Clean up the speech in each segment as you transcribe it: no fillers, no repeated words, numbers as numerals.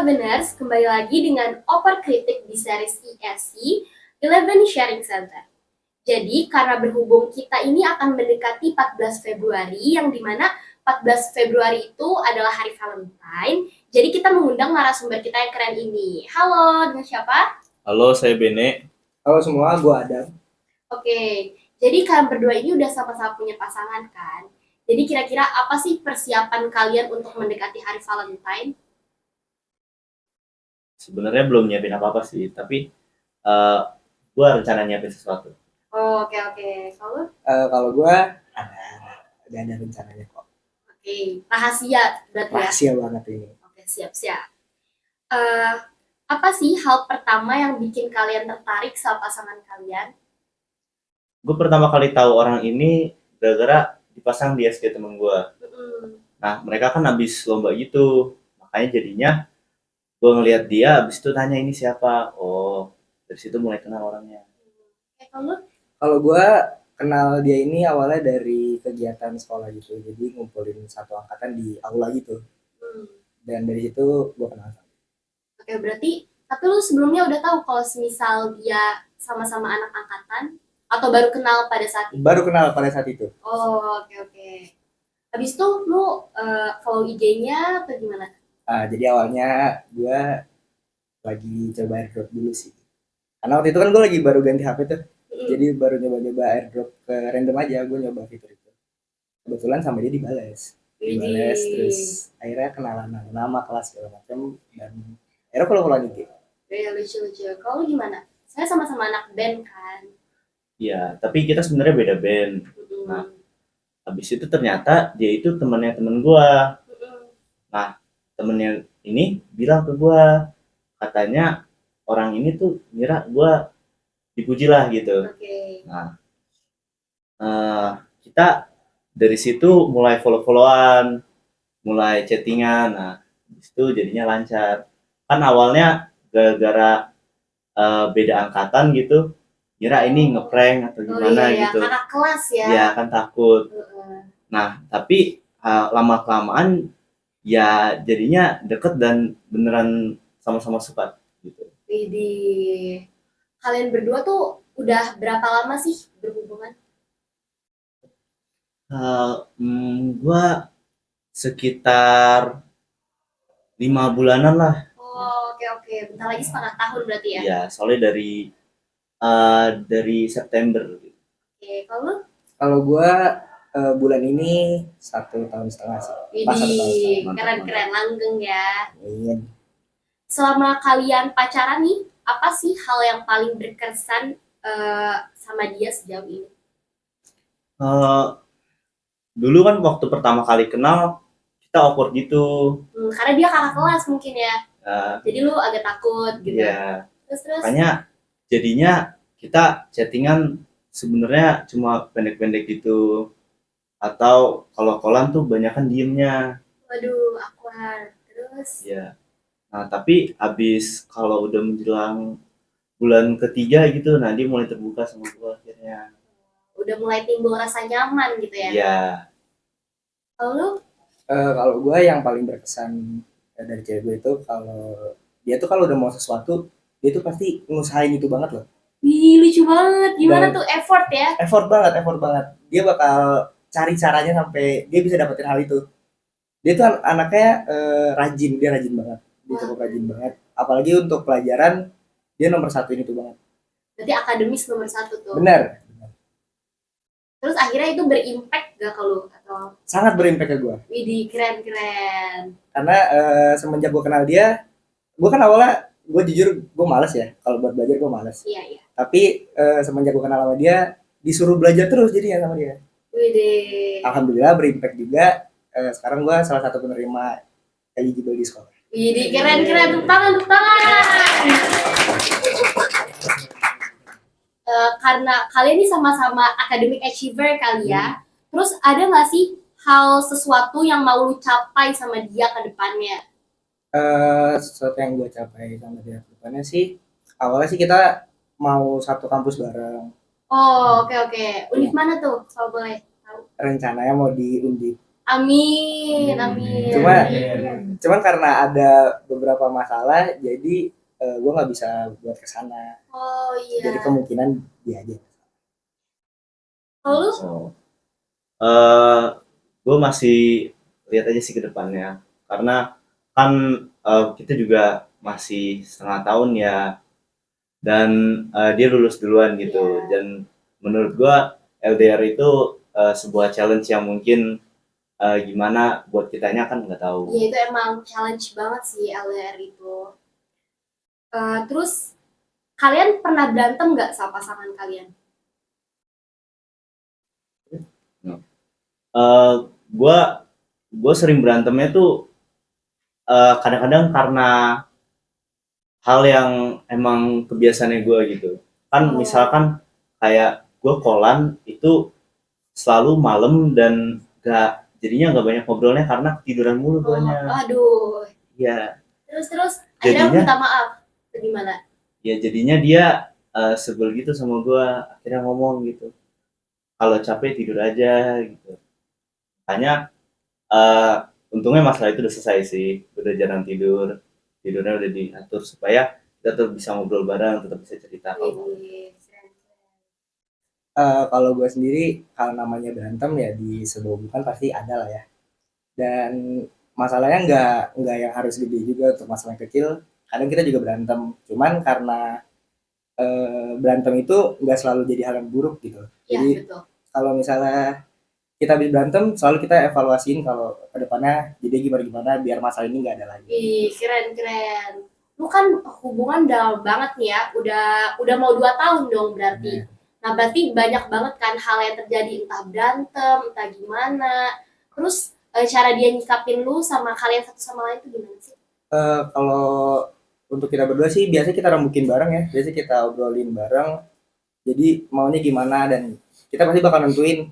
Learners, kembali lagi dengan Oper Kritik di series ESC, Eleven Sharing Center. Jadi, karena berhubung kita ini akan mendekati 14 Februari, yang dimana 14 Februari itu adalah hari Valentine, jadi kita mengundang narasumber kita yang keren ini. Halo, dengan siapa? Halo, saya Bene. Halo semua, gue Adam. Oke, jadi kalian berdua ini udah sama-sama punya pasangan kan? Jadi kira-kira apa sih persiapan kalian untuk mendekati hari Valentine? Sebenarnya belum nyiapin apa-apa sih, tapi gue rencana nyiapin sesuatu. Oh, oke. Kalau? Kalau gue ada rencananya kok. Oke, rahasia berarti ya? Rahasia banget ini. Oke, siap. Apa sih hal pertama yang bikin kalian tertarik sama pasangan kalian? Gue pertama kali tahu orang ini gara-gara dipasang di SG temen gue. Nah, mereka kan habis lomba gitu, makanya jadinya gue ngeliat dia, abis itu tanya ini siapa. Oh, dari situ mulai kenal orangnya. Kalau gue kenal dia ini awalnya dari kegiatan sekolah gitu, jadi ngumpulin satu angkatan di aula gitu. Dan dari situ gue kenal. Oke, berarti tapi lu sebelumnya udah tahu kalau misal dia sama-sama anak angkatan atau baru kenal pada saat itu? Baru kenal pada saat itu. Oh, oke. Habis itu lu follow IG-nya atau gimana? Jadi awalnya gue lagi coba airdrop dulu sih. Karena waktu itu kan gue lagi baru ganti HP tuh. Jadi baru nyoba airdrop ke random aja, gue nyoba fitur itu. Kebetulan sama dia dibales, terus akhirnya kenalan nama kelas segala macam dan akhirnya follow-followan IG. Iya, lucu. Kalau gimana? Saya sama-sama anak band kan. Iya, tapi kita sebenarnya beda band. Nah, habis itu ternyata dia itu temannya temen gue. Nah, temennya ini bilang ke gue, katanya orang ini tuh ngira gue dipuji lah gitu. Nah, kita dari situ mulai follow-followan, mulai chattingan. Nah, itu jadinya lancar. Kan awalnya gara-gara beda angkatan gitu, kira ini ngeprank atau gimana gitu. Kakak kelas ya. Iya, kan takut. Nah, tapi lama-kelamaan ya jadinya deket dan beneran sama-sama suka gitu. Widih. Kalian berdua tuh udah berapa lama sih berhubungan? Gua sekitar 5 bulanan lah. Oh, oke. Bentar lagi setengah tahun berarti ya? Iya, soalnya dari September. Oke, kalau? Kalau gue bulan ini 1,5 tahun sih. Widih, keren, langgeng ya. Iya. Selama kalian pacaran nih, apa sih hal yang paling berkesan sama dia sejauh ini? Dulu kan waktu pertama kali kenal, kita awkward gitu. Karena dia kakak kelas mungkin ya. Jadi lu agak takut gitu. Iya. Terus? Makanya jadinya kita chattingan sebenarnya cuma pendek-pendek gitu. Atau kalau kolan tuh banyakan diemnya. Waduh, awkward. Terus? Iya. Nah, tapi abis kalau udah menjelang bulan ketiga gitu, nah dia mulai terbuka sama gue akhirnya. Udah mulai timbul rasa nyaman gitu ya? Iya. Kalau lu? Kalau gue yang paling berkesan dari cewek gue itu kalau dia tuh kalau udah mau sesuatu, dia tuh pasti ngusahain itu banget loh. Wih, lucu banget. Gimana tuh effort ya? Effort banget. Dia bakal cari caranya sampai dia bisa dapetin hal itu. Dia tuh anaknya rajin banget. Dia cukup rajin banget. Apalagi untuk pelajaran, dia nomor 1 ini tuh banget. Berarti akademis nomor 1 tuh. Bener. Terus akhirnya itu berimpact gak ke lu? Atau? Sangat berimpact ke gue. Widih, keren. Karena semenjak gue kenal dia, gue kan awalnya, gue jujur gue malas ya. Kalau buat belajar gue malas. Iya. Tapi semenjak gue kenal sama dia, disuruh belajar terus jadinya sama dia. Widih. Alhamdulillah berimpact juga. Sekarang gue salah satu penerima eligible di sekolah. Widih, keren. Tepuk tangan. Karena kalian ini sama-sama academic achiever kali ya. Terus ada nggak sih hal sesuatu yang mau lu capai sama dia ke depannya? Sesuatu yang gue capai sama dia ke depannya sih, awalnya sih kita mau satu kampus bareng. Oh, oke. Univ mana tuh? Kalau boleh tahu. Rencananya mau di Undip. Amin, amin. Cuman karena ada beberapa masalah, jadi gue nggak bisa buat kesana. Oh Jadi iya. kemungkinan dia aja. Kalau lu? Oh. Eh, gue masih lihat aja sih ke depannya. Karena kan kita juga masih setengah tahun ya, dan dia lulus duluan gitu. Iya. Dan menurut gue LDR itu sebuah challenge yang mungkin gimana buat kitanya kan nggak tahu. Ya itu emang challenge banget sih LDR itu. Terus kalian pernah berantem nggak sama pasangan kalian? Eh gue sering berantemnya tuh kadang-kadang karena hal yang emang kebiasaannya gue gitu. Kan misalkan kayak gue kolan itu selalu malam dan jadinya nggak banyak ngobrolnya karena ketiduran mulu guanya. Aduh. Iya. Terus akhirnya Jadinya minta maaf. Gimana? ya jadinya dia sebel gitu sama gue, akhirnya ngomong gitu. Kalau capek tidur aja gitu. Makanya eh untungnya masalah itu udah selesai sih, udah jarang tidur, tidurnya udah diatur supaya kita tetap bisa ngobrol bareng, tetap bisa cerita kalau mau. Kalau gue sendiri, kalau namanya berantem ya di sebuah hubungan pasti ada lah ya. Dan masalahnya nggak yang harus gede juga, untuk masalah kecil. Kadang kita juga berantem. Cuman karena berantem itu nggak selalu jadi hal yang buruk gitu. Iya, Jadi betul. kalau misalnya kita habis berantem, selalu kita evaluasiin kalau ke depannya jadi gimana-gimana biar masalah ini nggak ada lagi. Ih, keren. Lu kan hubungan dalam banget nih ya. Udah mau 2 tahun dong berarti. Nah, berarti banyak banget kan hal yang terjadi, entah berantem, entah gimana. Terus cara dia nyikapin lu sama kalian satu sama lain tuh gimana sih? Kalau untuk kita berdua sih biasanya kita rembukin bareng ya, biasanya kita obrolin bareng. Jadi maunya gimana, dan kita pasti bakal nentuin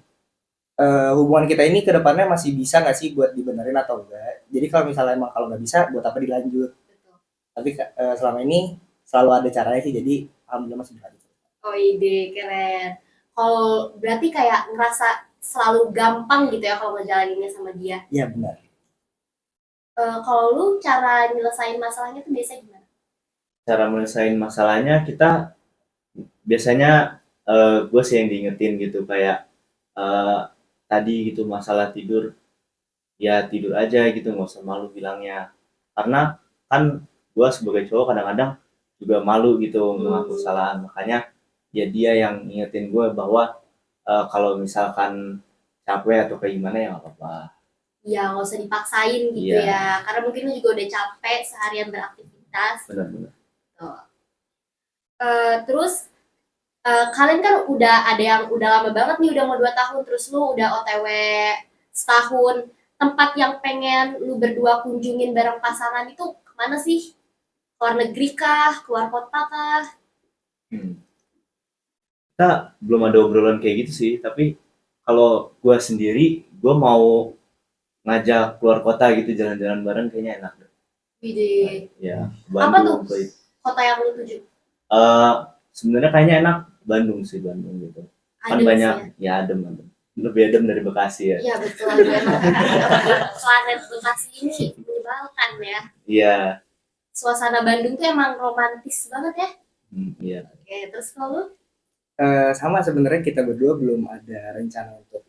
hubungan kita ini ke depannya masih bisa nggak sih buat dibenerin atau enggak. Jadi kalau misalnya emang kalau nggak bisa, buat apa dilanjut. Betul. Tapi selama ini selalu ada caranya sih, jadi alhamdulillah masih berlanjut. Oh ide, keren. Kalau berarti kayak ngerasa selalu gampang gitu ya kalau ngejalaninnya sama dia. Iya benar. Kalau lu cara nyelesain masalahnya tuh biasanya gimana? Cara menyelesaikan masalahnya kita biasanya gue sih yang diingetin gitu, kayak eh, tadi gitu masalah tidur, ya tidur aja gitu, nggak usah malu bilangnya. Karena kan gue sebagai cowok kadang-kadang juga malu gitu mengaku kesalahan, makanya ya dia yang ingetin gue bahwa kalau misalkan capek atau kayak gimana ya nggak apa-apa. Ya nggak usah dipaksain gitu Iya. ya, karena mungkin lu juga udah capek seharian beraktivitas. Benar-benar. Tuh. Terus kalian kan udah ada yang udah lama banget nih, udah mau 2 tahun, terus lu udah OTW setahun. Tempat yang pengen lu berdua kunjungin bareng pasangan itu kemana sih? Keluar negeri kah? Keluar kota kah? Kita belum ada obrolan kayak gitu sih, tapi kalau gue sendiri gue mau ngajak keluar kota gitu, jalan-jalan bareng kayaknya enak. Widih. Ya, Apa tuh Bandung. kota yang lu tuju? Sebenarnya kayaknya enak Bandung sih, Bandung gitu. Kan Adem banyak sih ya adem. Lebih adem dari Bekasi ya. ya. Iya betul. Memang planet Bekasi ini menyebalkan ya. Iya. Suasana Bandung tuh emang romantis banget ya. Iya. Oke, terus kalau lu? Sama sebenarnya kita berdua belum ada rencana untuk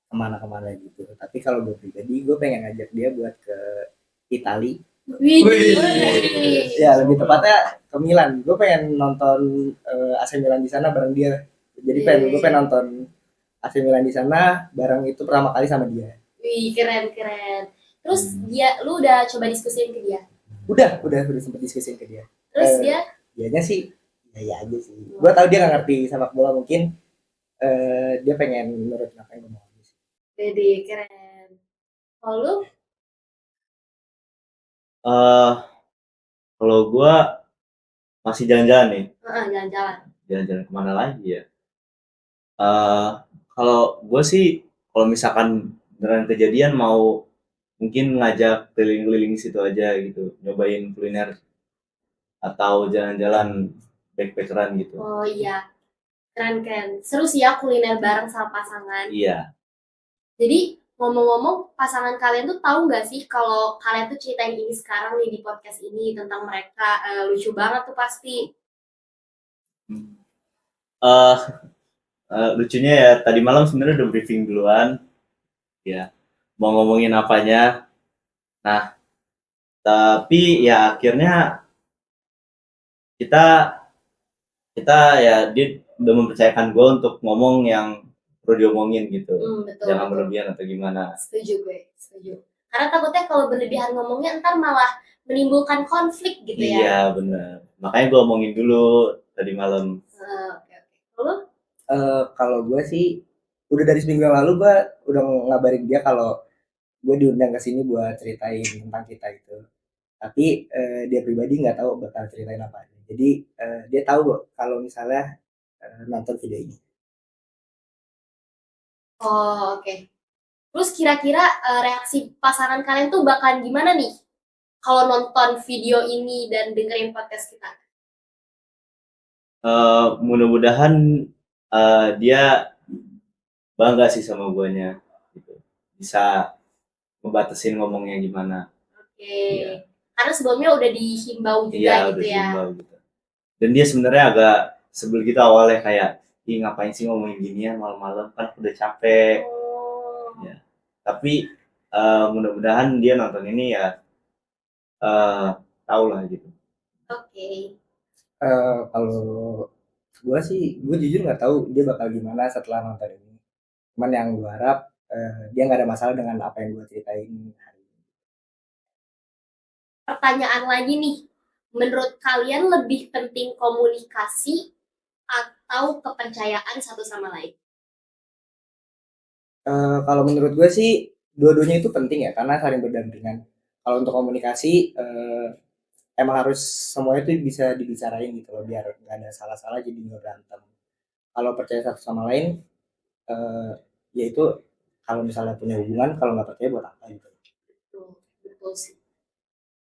kemana-kemana gitu. Tapi kalau gue pribadi, gue pengen ngajak dia buat ke Itali. Widih. Ya lebih tepatnya ke Milan. Gue pengen nonton AC Milan di sana bareng dia. Jadi gue pengen nonton AC Milan di sana bareng, itu pertama kali sama dia. Wih, keren. Terus lu udah coba diskusiin ke dia? Udah sempat diskusiin ke dia. Terus dianya sih ya aja sih. Gue tahu dia nggak ngerti sepak bola, mungkin dia pengen menurut apa yang gue mau. Widih, keren. Kalau lu? Kalau gue masih jalan-jalan nih. Jalan-jalan. Jalan-jalan kemana lagi ya? Kalau gue sih, kalau misalkan beneran kejadian, mau mungkin ngajak keliling-keliling situ aja gitu, nyobain kuliner atau jalan-jalan backpackeran gitu. Oh iya, keren. Seru sih ya kuliner bareng sama pasangan. Iya. Jadi Ngomong-ngomong, pasangan kalian tuh tahu nggak sih kalau kalian tuh ceritain ini sekarang nih di podcast ini tentang mereka. Lucu banget tuh pasti. Eh lucunya ya tadi malam sebenarnya udah briefing duluan ya mau ngomongin apanya. Nah, tapi ya akhirnya kita kita ya dia udah mempercayakan gue untuk ngomong yang perlu diomongin gitu. Betul. Jangan betul. berlebihan atau gimana. Setuju gue, setuju. Karena takutnya kalau berlebihan ngomongnya ntar malah menimbulkan konflik gitu ya. Iya benar. Makanya gue omongin dulu tadi malam. Oke. Lalu? Kalau gue sih udah dari seminggu yang lalu gue udah ngabarin dia kalau gue diundang ke sini buat ceritain tentang kita itu. Tapi dia pribadi nggak tahu bakal ceritain apa. Jadi dia tahu kalau misalnya nonton video ini. Oh, oke. Terus kira-kira reaksi pasangan kalian tuh bakalan gimana nih kalau nonton video ini dan dengerin podcast kita? Mudah-mudahan dia bangga sih sama guanya gitu. Bisa ngebatasin ngomongnya gimana. Oke. Iya. Karena sebelumnya udah dihimbau juga Iya, gitu udah ya. dihimbau gitu. Dan dia sebenarnya agak sebel gitu awalnya kayak, ih ngapain sih ngomongin ginian malam-malam kan udah capek. Oh. Ya. Tapi mudah-mudahan dia nonton ini ya tahu lah gitu. Oke. Kalau gue sih, gue jujur nggak tahu dia bakal gimana setelah nonton ini. Cuman yang gue harap dia nggak ada masalah dengan apa yang gue ceritain hari ini. Pertanyaan lagi nih, menurut kalian lebih penting komunikasi atau kepercayaan satu sama lain? Kalau menurut gue sih dua-duanya itu penting ya karena saling berdampingan. Kalau untuk komunikasi emang harus semuanya itu bisa dibicarain gitu loh biar nggak ada salah-salah jadi nggak berantem. Kalau percaya satu sama lain yaitu kalau misalnya punya hubungan, kalau nggak percaya buat apa gitu. Betul sih.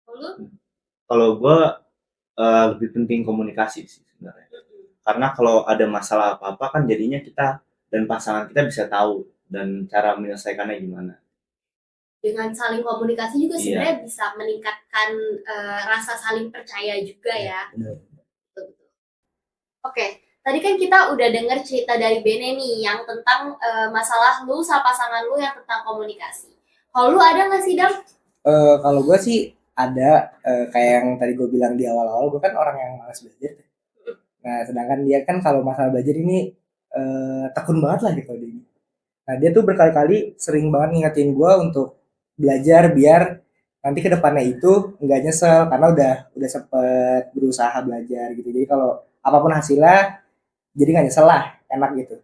Lalu? Kalau gue lebih penting komunikasi sih sebenarnya. Karena kalau ada masalah apa-apa kan jadinya kita dan pasangan kita bisa tahu dan cara menyelesaikannya gimana. Dengan saling komunikasi juga Iya. sebenarnya bisa meningkatkan rasa saling percaya juga ya. Bener. Betul. Oke, tadi kan kita udah dengar cerita dari Bene nih yang tentang masalah lu sama pasangan lu yang tentang komunikasi. Kalau lu ada nggak sih, Dam? Kalau gue sih ada kayak yang tadi gue bilang di awal-awal, gue kan orang yang malas belajar. Nah, sedangkan dia kan kalau masalah belajar ini tekun banget lah gitu dia. Nah, dia tuh berkali-kali sering banget ngingetin gue untuk belajar biar nanti ke depannya itu nggak nyesel karena udah sempet berusaha belajar gitu. Jadi kalau apapun hasilnya jadi nggak nyesel lah, enak gitu.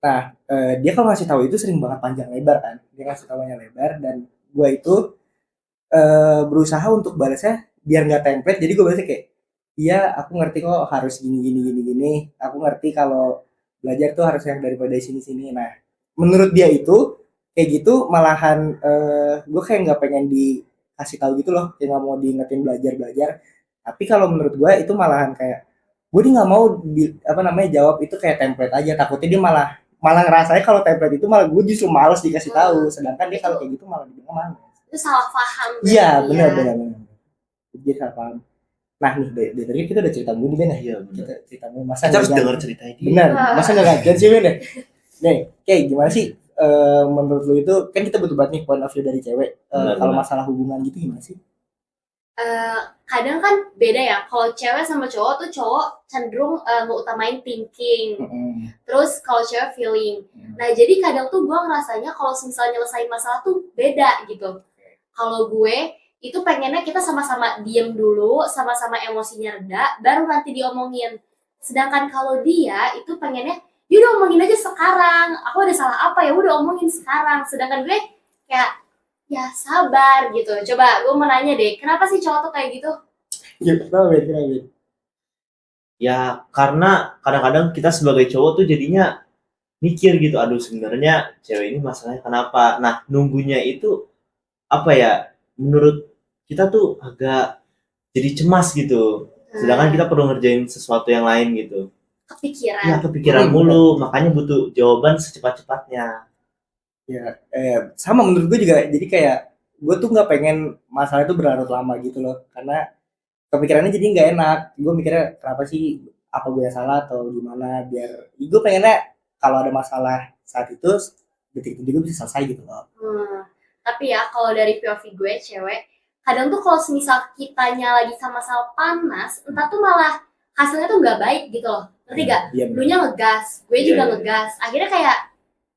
Nah, dia kalau ngasih tahu itu sering banget panjang lebar kan. Dia ngasih tahu panjang lebar dan gue itu berusaha untuk balasnya biar nggak template. Jadi gue balasnya kayak, iya aku ngerti kok harus gini. Aku ngerti kalau belajar tuh harus yang daripada sini. Nah, menurut dia itu kayak gitu malahan gue kayak nggak pengen dikasih tahu gitu loh, kayak nggak mau diingetin belajar. Tapi kalau menurut gue itu malahan kayak gue nggak mau jawab itu kayak template aja, takutnya dia malah ngerasanya kalau template itu malah gue justru males dikasih tahu, sedangkan dia kalau kayak gitu malah dibilang mana. Itu salah paham. Iya, berarti benar. ya. Jadi salah paham. Nah nih, dari tadi kita udah cerita gue nih Ben ya. Iya benar. Kita cerita gue masa Kita harus nggak dengar ganti? cerita ini. Benar, masa nggak gantian sih Ben ya? Nih, kayak gimana sih menurut lu itu kan kita butuh banget nih point of view dari cewek. Kalau Benar. masalah hubungan gitu gimana sih? Kadang kan beda ya. Kalau cewek sama cowok tuh cowok cenderung mengutamain thinking. Terus kalau cewek feeling. Nah jadi kadang tuh gue ngerasanya kalau misalnya nyelesain masalah tuh beda gitu. Kalau gue itu pengennya kita sama-sama diem dulu, sama-sama emosinya reda, baru nanti diomongin. Sedangkan kalau dia itu pengennya, yaudah omongin aja sekarang. Aku ada salah apa ya udah omongin sekarang. Sedangkan gue kayak ya sabar gitu. Coba gue mau nanya deh, kenapa sih cowok tuh kayak gitu? Ya, kenapa Ben? Ya karena kadang-kadang kita sebagai cowok tuh jadinya mikir gitu, aduh sebenarnya cewek ini masalahnya kenapa. Nah nunggunya itu apa ya, menurut kita tuh agak jadi cemas gitu. Sedangkan kita perlu ngerjain sesuatu yang lain gitu. Kepikiran. Ya kepikiran mulu, makanya butuh jawaban secepat-cepatnya. Ya, sama menurut gue juga. Jadi kayak gue tuh nggak pengen masalah itu berlarut lama gitu loh, karena kepikirannya jadi nggak enak. Gue mikirnya kenapa sih, apa gue yang salah atau gimana, biar gue pengennya kalau ada masalah saat itu detik itu juga bisa selesai gitu loh. Tapi ya kalau dari POV gue cewek, kadang tuh kalau misal kitanya lagi sama-sama panas, entah tuh malah hasilnya tuh nggak baik gitu loh. Ngerti gak? Iya Lu nya ngegas, gue Iya, juga iya. ngegas. Akhirnya kayak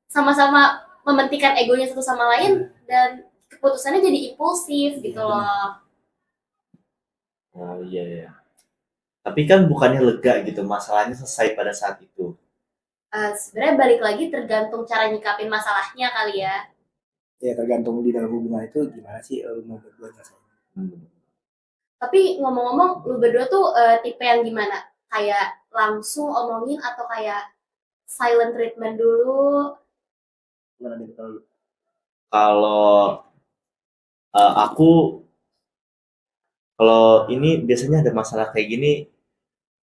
sama-sama mementingkan egonya satu sama lain dan keputusannya jadi impulsif gitu benar. loh. Oh iya ya. Tapi kan bukannya lega gitu, masalahnya selesai pada saat itu. Sebenarnya balik lagi tergantung cara nyikapin masalahnya kali ya. Ya tergantung di dalam hubungan itu gimana sih lu mau berdua nyelesain. Hmm. Tapi ngomong-ngomong, lu berdua tuh tipe yang gimana? Kayak langsung omongin atau kayak silent treatment dulu? Gimana deh kalau lu? Kalau aku, kalau ini biasanya ada masalah kayak gini,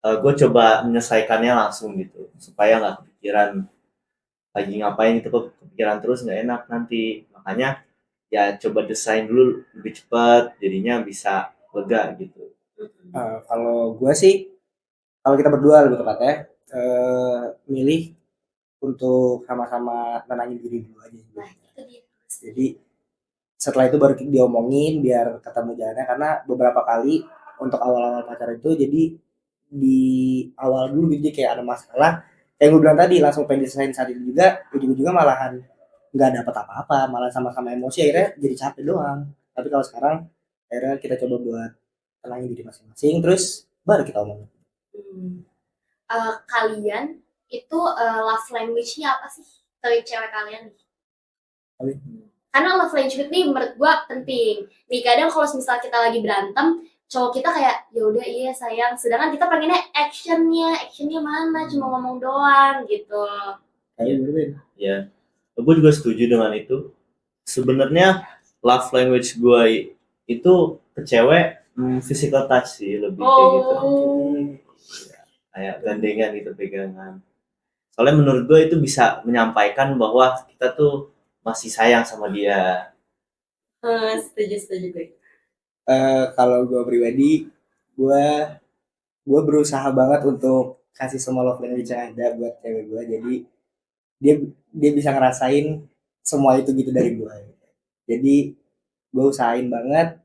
gue coba menyelesaikannya langsung gitu, supaya nggak kepikiran lagi ngapain itu, kok kepikiran terus nggak enak nanti. Makanya ya coba desain dulu lebih cepat, jadinya bisa lega gitu. Kalau gue sih, kalau kita berdua lebih tepatnya, milih untuk sama-sama nenangin diri dulu aja. Nah, itu dia. Jadi setelah itu baru diomongin biar ketemu jalannya, karena beberapa kali untuk awal-awal pacaran itu jadi di awal dulu gitu, jadi kayak ada masalah yang gue bilang tadi langsung pengen diselesain saat itu juga, ujung-ujungnya malahan nggak dapat apa-apa, malah sama-sama emosi akhirnya jadi capek doang. Tapi kalau sekarang akhirnya kita coba buat tenangin diri masing-masing, terus baru kita omongin. Kalian itu love language-nya apa sih? Dari cewek kalian? Karena love language nih menurut gua penting. Nih kadang kalau misalnya kita lagi berantem, cowok kita kayak ya udah iya sayang, sedangkan kita pengennya actionnya mana? Cuma ngomong doang gitu. Ya, gue juga setuju dengan itu. Sebenarnya love language gue itu ke cewek, physical touch sih, lebih kayak gitu. Kayak gandengan gitu, pegangan. Soalnya menurut gue itu bisa menyampaikan bahwa kita tuh masih sayang sama dia. Setuju gue. Kalau gue pribadi, gue gue berusaha banget untuk kasih semua love language yang ada buat cewek gue, jadi dia dia bisa ngerasain semua itu gitu dari gue. Jadi gue usahain banget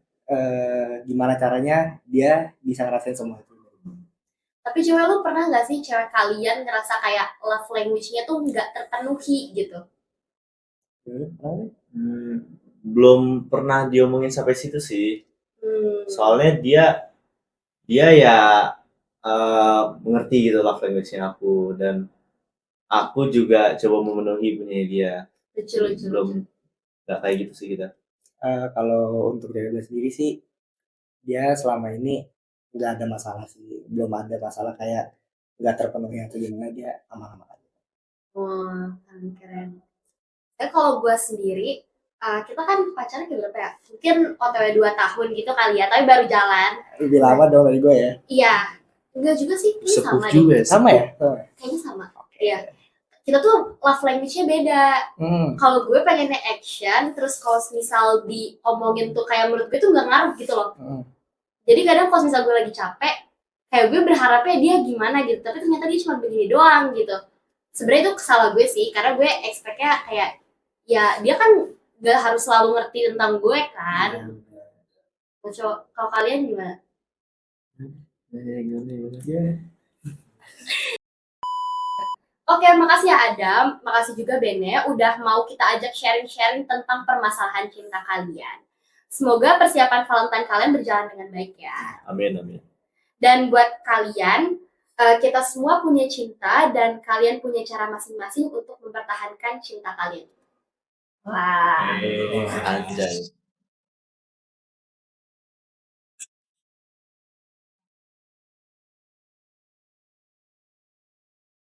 gimana caranya dia bisa ngerasain semua itu. Tapi cewek lu pernah nggak sih cewek kalian ngerasa kayak love language-nya tuh nggak terpenuhi gitu? Belum pernah diomongin sampai situ sih. Soalnya dia ya mengerti gitu love language-nya aku, dan aku juga coba memenuhi punya dia. Lucu. Belum, nggak kayak gitu sih kita. Kalau untuk diri gue sendiri sih, dia selama ini nggak ada masalah sih, belum ada masalah kayak nggak terpenuhi atau gimana, dia aman-aman aja. Wah, keren. Tapi kalau gue sendiri, kita kan pacaran kayak berapa ya? Mungkin OTW 2 tahun gitu kali ya, tapi baru jalan. Lebih lama dong dari gue ya. Iya, enggak juga sih, ini sama deh. Juga Sama ya? Kayaknya sama. Iya. Kita tuh love language-nya beda. Kalau gue pengennya action, terus kalau misal diomongin tuh kayak menurut gue tuh nggak ngaruh gitu loh. Jadi kadang kalau misal gue lagi capek, kayak gue berharapnya dia gimana gitu, tapi ternyata dia cuma begini doang gitu. Sebenarnya itu salah gue sih, karena gue expect-nya kayak ya dia kan gak harus selalu ngerti tentang gue kan. Kalau kalian gimana? Oke, makasih ya Adam, makasih juga Bene udah mau kita ajak sharing-sharing tentang permasalahan cinta kalian. Semoga persiapan Valentine kalian berjalan dengan baik ya. Amin. Dan buat kalian, kita semua punya cinta dan kalian punya cara masing-masing untuk mempertahankan cinta kalian. Wah. Anjay.